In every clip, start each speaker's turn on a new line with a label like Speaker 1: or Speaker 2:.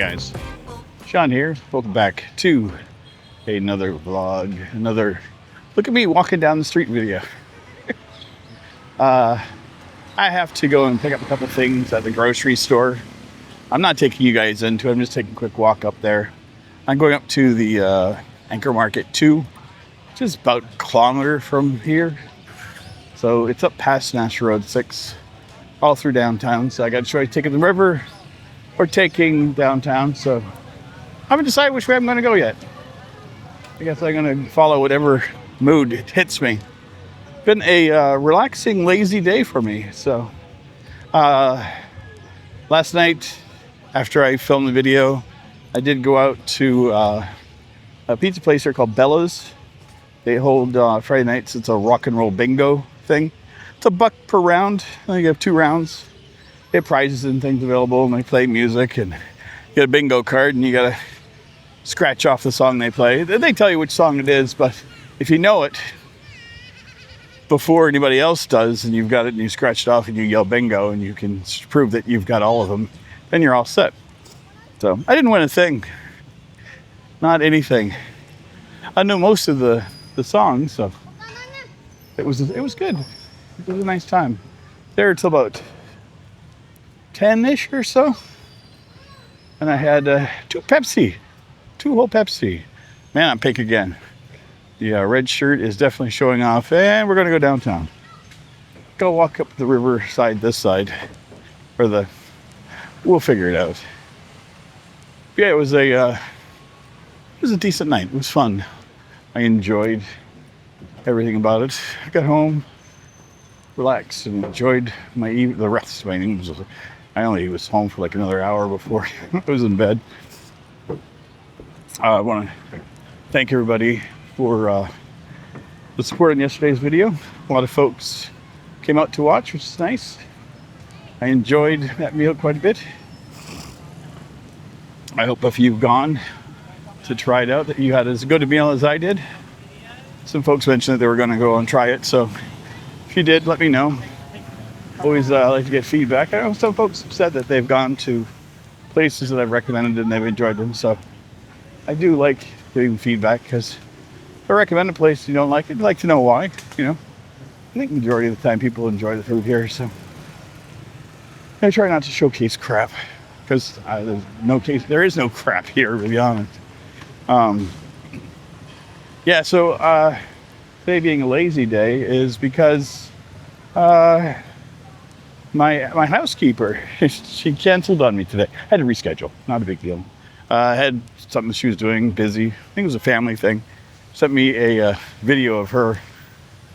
Speaker 1: Guys, Sean here. Welcome back to another vlog, another look at me walking down the street video. I have to go and pick up a couple things at the grocery store. I'm not taking you guys into it. I'm just taking a quick walk up there. I'm going up to the Anchor Market 2, which is about a kilometer from here. So it's up past National Road 6, all through downtown. So I got to try taking the river or taking downtown. So I haven't decided which way I'm going to go yet. I guess I'm going to follow whatever mood hits me. Been a relaxing, lazy day for me. So last night, after I filmed the video, I did go out to a pizza place here called Bella's. They hold Friday nights. It's a rock and roll bingo thing. It's $1 per round. I think you have 2 rounds. They have prizes and things available, and they play music, and you get a bingo card, and you gotta scratch off the song they play. They tell you which song it is, but if you know it before anybody else does, and you've got it and you scratch it off and you yell bingo and you can prove that you've got all of them, then you're all set. So I didn't win a thing. Not anything. I know most of the songs, so it was good. It was a nice time. There till about 10-ish or so. And I had 2 whole Pepsi. Man, I'm pink again. The red shirt is definitely showing off, and we're gonna go downtown. Go walk up the riverside this side, or we'll figure it out. Yeah, it was a decent night. It was fun. I enjoyed everything about it. I got home, relaxed, and enjoyed the rest of my evening. I only was home for like another hour before I was in bed. I want to thank everybody for the support on yesterday's video. A lot of folks came out to watch, which is nice. I enjoyed that meal quite a bit. I hope if you've gone to try it out that you had as good a meal as I did. Some folks mentioned that they were going to go and try it, so if you did, let me know. Always like to get feedback. I know some folks have said that they've gone to places that I've recommended and they've enjoyed them, so I do like getting feedback, because if I recommend a place you don't like it, I'd like to know why. I think the majority of the time people enjoy the food here, so I try not to showcase crap, because there is no crap here, to be honest. Yeah, so today being a lazy day is because my housekeeper, she canceled on me today. I had to reschedule, not a big deal. I had something she was doing, busy. I think it was a family thing. Sent me a video of her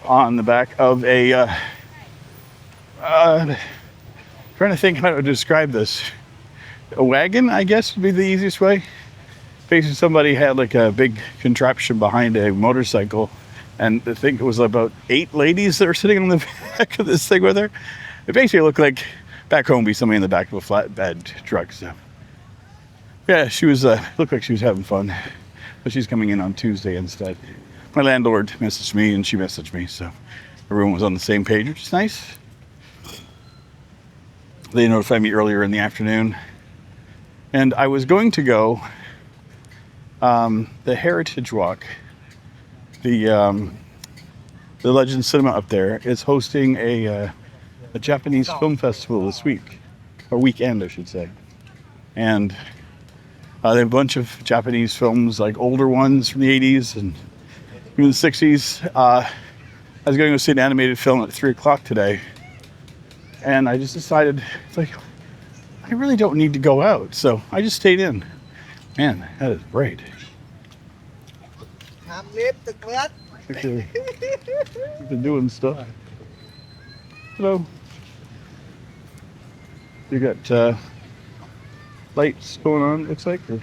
Speaker 1: on the back of trying to think how to describe this. A wagon, I guess, would be the easiest way. Basically, somebody had like a big contraption behind a motorcycle, and I think it was about 8 ladies that were sitting on the back of this thing with her. It basically looked like back home be somebody in the back of a flatbed truck. So yeah, she was looked like she was having fun, but she's coming in on Tuesday instead. My landlord messaged me and she messaged me, so everyone was on the same page, which is nice. They notified me earlier in the afternoon, and I was going to go the Heritage Walk. The Legend Cinema up there is hosting a Japanese film festival this week, or weekend, I should say. And they have a bunch of Japanese films, like older ones from the 80s and even the 60s. I was going to go see an animated film at 3 o'clock today, and I just decided, it's like, I really don't need to go out, so I just stayed in. Man, that is great. They're doing stuff. Hello. You got lights going on, looks like, or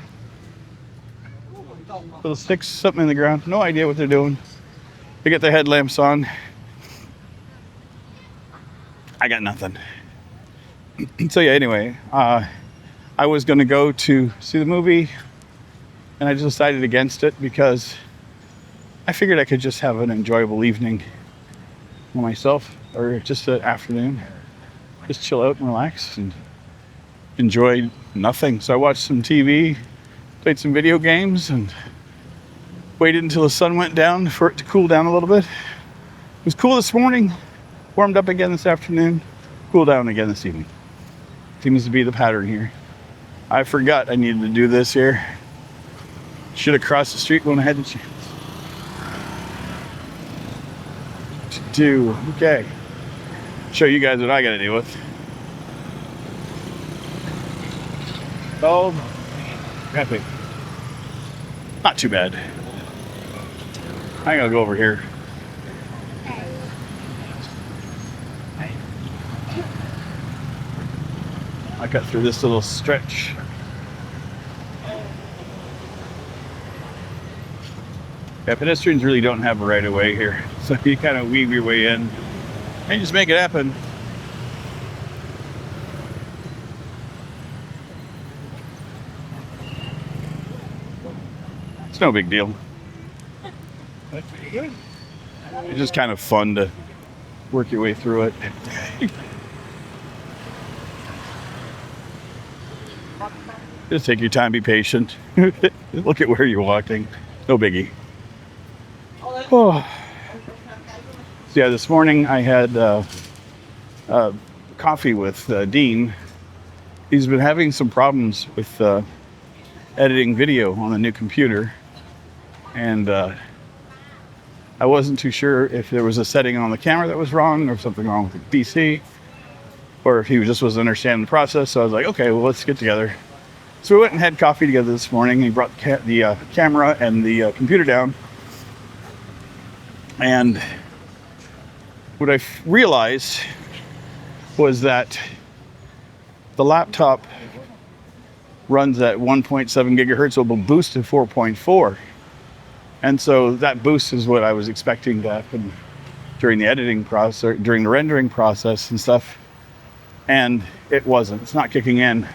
Speaker 1: little sticks, something in the ground. No idea what they're doing. They got their headlamps on. I got nothing. So yeah, anyway, I was going to go to see the movie, and I just decided against it because I figured I could just have an enjoyable evening by myself, or just an afternoon. Just chill out and relax and enjoy Nothing. So I watched some TV, played some video games, and waited until the sun went down for it to cool down a little bit. It was cool this morning, warmed up again this afternoon, cool down again this evening. Seems to be the pattern here. I forgot I needed to do this here. Should have crossed the street when I had the chance. Okay. Show you guys what I gotta deal with. Oh, happy. Not too bad. I gotta go over here. I cut through this little stretch. Yeah, pedestrians really don't have a right of way here. So you kind of weave your way in and just make it happen. It's no big deal. It's just kind of fun to work your way through it. Just take your time, be patient. Look at where you're walking. No biggie. Oh. So yeah, this morning I had coffee with Dean. He's been having some problems with editing video on the new computer, and I wasn't too sure if there was a setting on the camera that was wrong, or something wrong with the PC, or if he just wasn't understanding the process. So I was like, okay, well, let's get together. So we went and had coffee together this morning. He brought the camera and the computer down. And what I realized was that the laptop runs at 1.7 gigahertz, so it will boost to 4.4. And so that boost is what I was expecting to happen during the editing process, or during the rendering process and stuff. And it wasn't. It's not kicking in.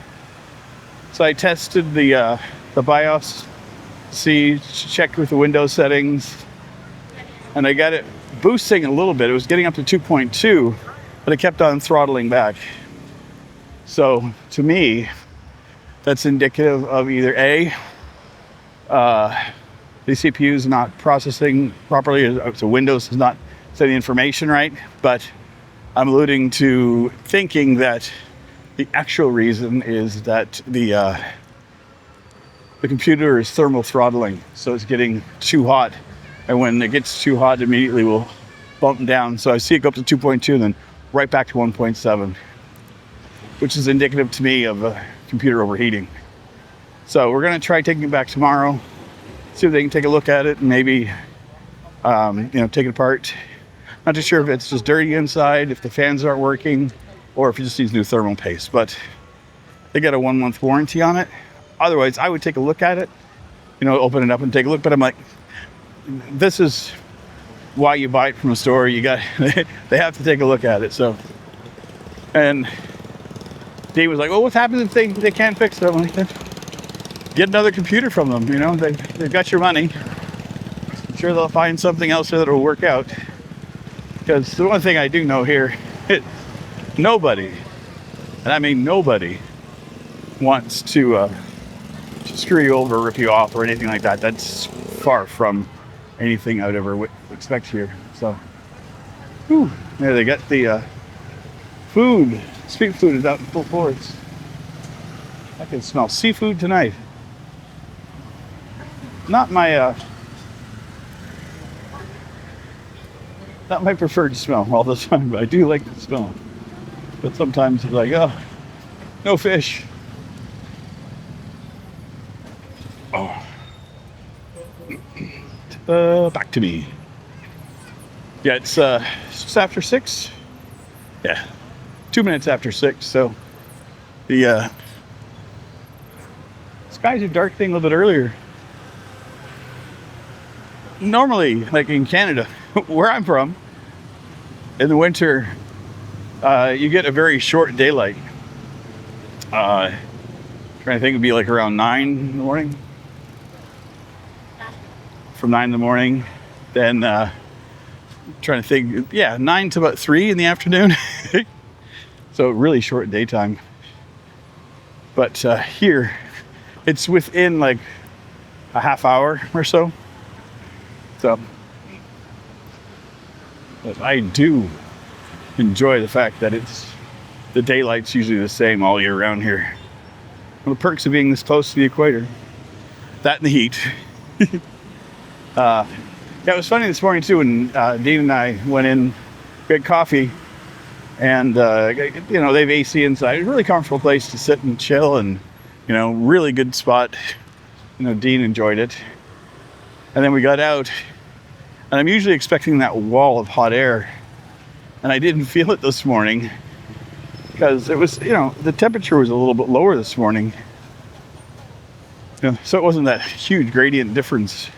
Speaker 1: So I tested the BIOS, checked with the Windows settings, and I got it boosting a little bit. It was getting up to 2.2, but it kept on throttling back. So to me, that's indicative of either A, the CPU is not processing properly, so Windows is not setting the information right, but I'm alluding to thinking that the actual reason is that the computer is thermal throttling, so it's getting too hot. And when it gets too hot, it immediately will bump down. So I see it go up to 2.2 and then right back to 1.7, which is indicative to me of a computer overheating. So we're gonna try taking it back tomorrow, see if they can take a look at it and maybe take it apart. Not too sure if it's just dirty inside, if the fans aren't working, or if it just needs new thermal paste. But they got a 1-month warranty on it. Otherwise, I would take a look at it, open it up and take a look. But I'm like, this is why you buy it from a store. They have to take a look at it. So, and Dave was like, well, what happens if they can't fix it? I'm like, get another computer from them. They've got your money. I'm sure they'll find something else that will work out. Because the one thing I do know here, nobody, and I mean nobody, wants to screw you over, rip you off, or anything like that. That's far from anything I would ever expect here. So, yeah, they got the food. Street food is out in full force. I can smell seafood tonight. Not my preferred smell all the time, but I do like the smell. But sometimes it's like, oh, no fish. Oh. Back to me. Yeah, it's just after 6. Yeah, 2 minutes after 6. So the skies are darkening a little bit earlier. Normally, like in Canada, where I'm from, in the winter, you get a very short daylight. Trying to think, it'd be like around 9 in the morning. From 9 in the morning, then trying to think, 9 to about 3 in the afternoon. So really short daytime. But here, it's within like a half hour or so. So, but I do enjoy the fact that the daylight's usually the same all year round here. One of the perks of being this close to the equator. That and the heat. Yeah, it was funny this morning too when Dean and I went in, we had coffee, and you know, they have AC inside. It's a really comfortable place to sit and chill, and you know, really good spot. You know, Dean enjoyed it. And then we got out, and I'm usually expecting that wall of hot air, and I didn't feel it this morning because it was, you know, the temperature was a little bit lower this morning. You know, so it wasn't that huge gradient difference.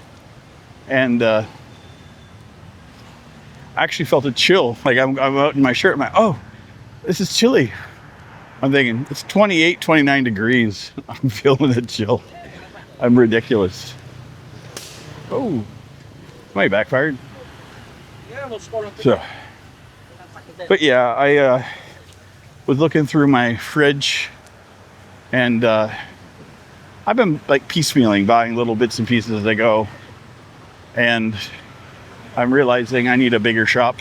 Speaker 1: And I actually felt a chill. Like I'm out in my shirt, I'm like, oh, this is chilly. I'm thinking, it's 28, 29 degrees. I'm feeling the chill. I'm ridiculous. Oh, my backfired. So, but yeah, I was looking through my fridge, and I've been like piecemealing, buying little bits and pieces as I go. And I'm realizing I need a bigger shop.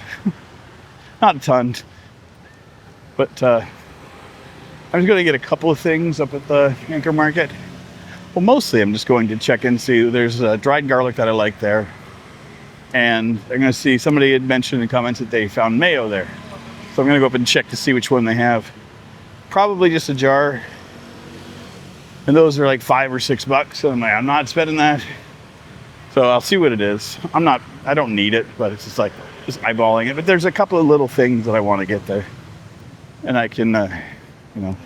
Speaker 1: Not a ton, but I'm just going to get a couple of things up at the Anchor Market. Well, mostly I'm just going to check and see. There's dried garlic that I like there. And I'm going to see, somebody had mentioned in the comments that they found mayo there. So I'm going to go up and check to see which one they have. Probably just a jar. And those are like $5 or $6. So I'm like, I'm not spending that. So I'll see what it is. I don't need it, but it's just like, just eyeballing it. But there's a couple of little things that I want to get there. And I can, you know,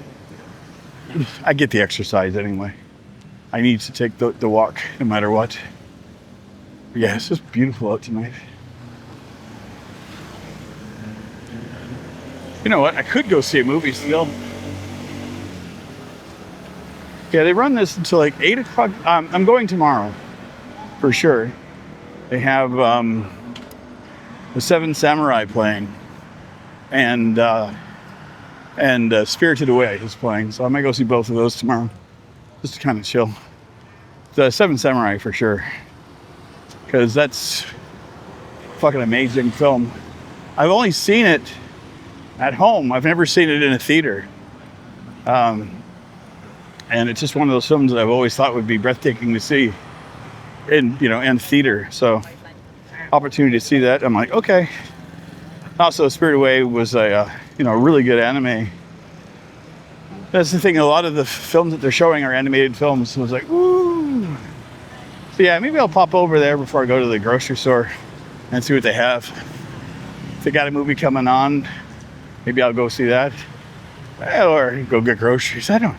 Speaker 1: I get the exercise anyway. I need to take the walk no matter what. But yeah, it's just beautiful out tonight. You know what? I could go see a movie still. Yeah, they run this until like 8 o'clock. I'm going tomorrow. For sure. They have the Seven Samurai playing, and Spirited Away is playing, so I might go see both of those tomorrow, just to kind of chill. The Seven Samurai for sure, because that's a fucking amazing film. I've only seen it at home. I've never seen it in a theater, and it's just one of those films that I've always thought would be breathtaking to see. In, you know, and theater, so opportunity to see that, I'm like, okay. Also, Spirited Away was a you know, really good anime. That's the thing, a lot of the films that they're showing are animated films, so I was like, ooh. So yeah, maybe I'll pop over there before I go to the grocery store and see what they have. If they got a movie coming on, maybe I'll go see that, or go get groceries. I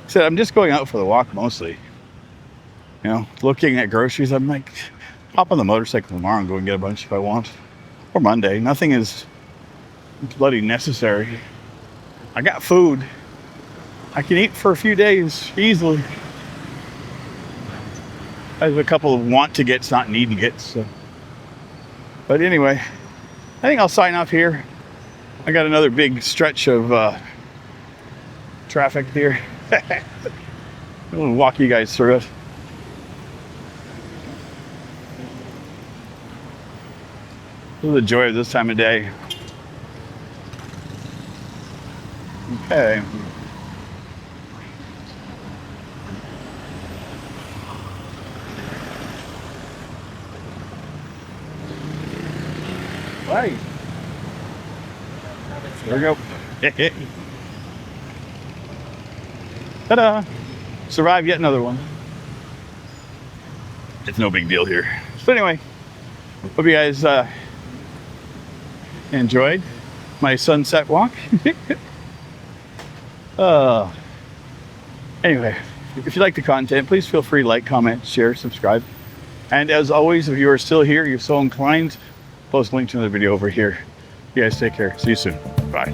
Speaker 1: said I'm just going out for the walk mostly. You know, looking at groceries, I'm like, hop on the motorcycle tomorrow and go and get a bunch if I want. Or Monday. Nothing is bloody necessary. I got food. I can eat for a few days easily. I have a couple of want to gets, not need to gets. So. But anyway, I think I'll sign off here. I got another big stretch of traffic here. I'll walk you guys through it. This is the joy of this time of day. Okay. Right. There we go. Ta-da! Survived yet another one. It's no big deal here. So anyway, hope you guys enjoyed my sunset walk. Anyway, if you like the content, please feel free to like, comment, share, subscribe. And as always, if you are still here, you're so inclined, post a link to the video over here. You guys take care. See you soon. Bye.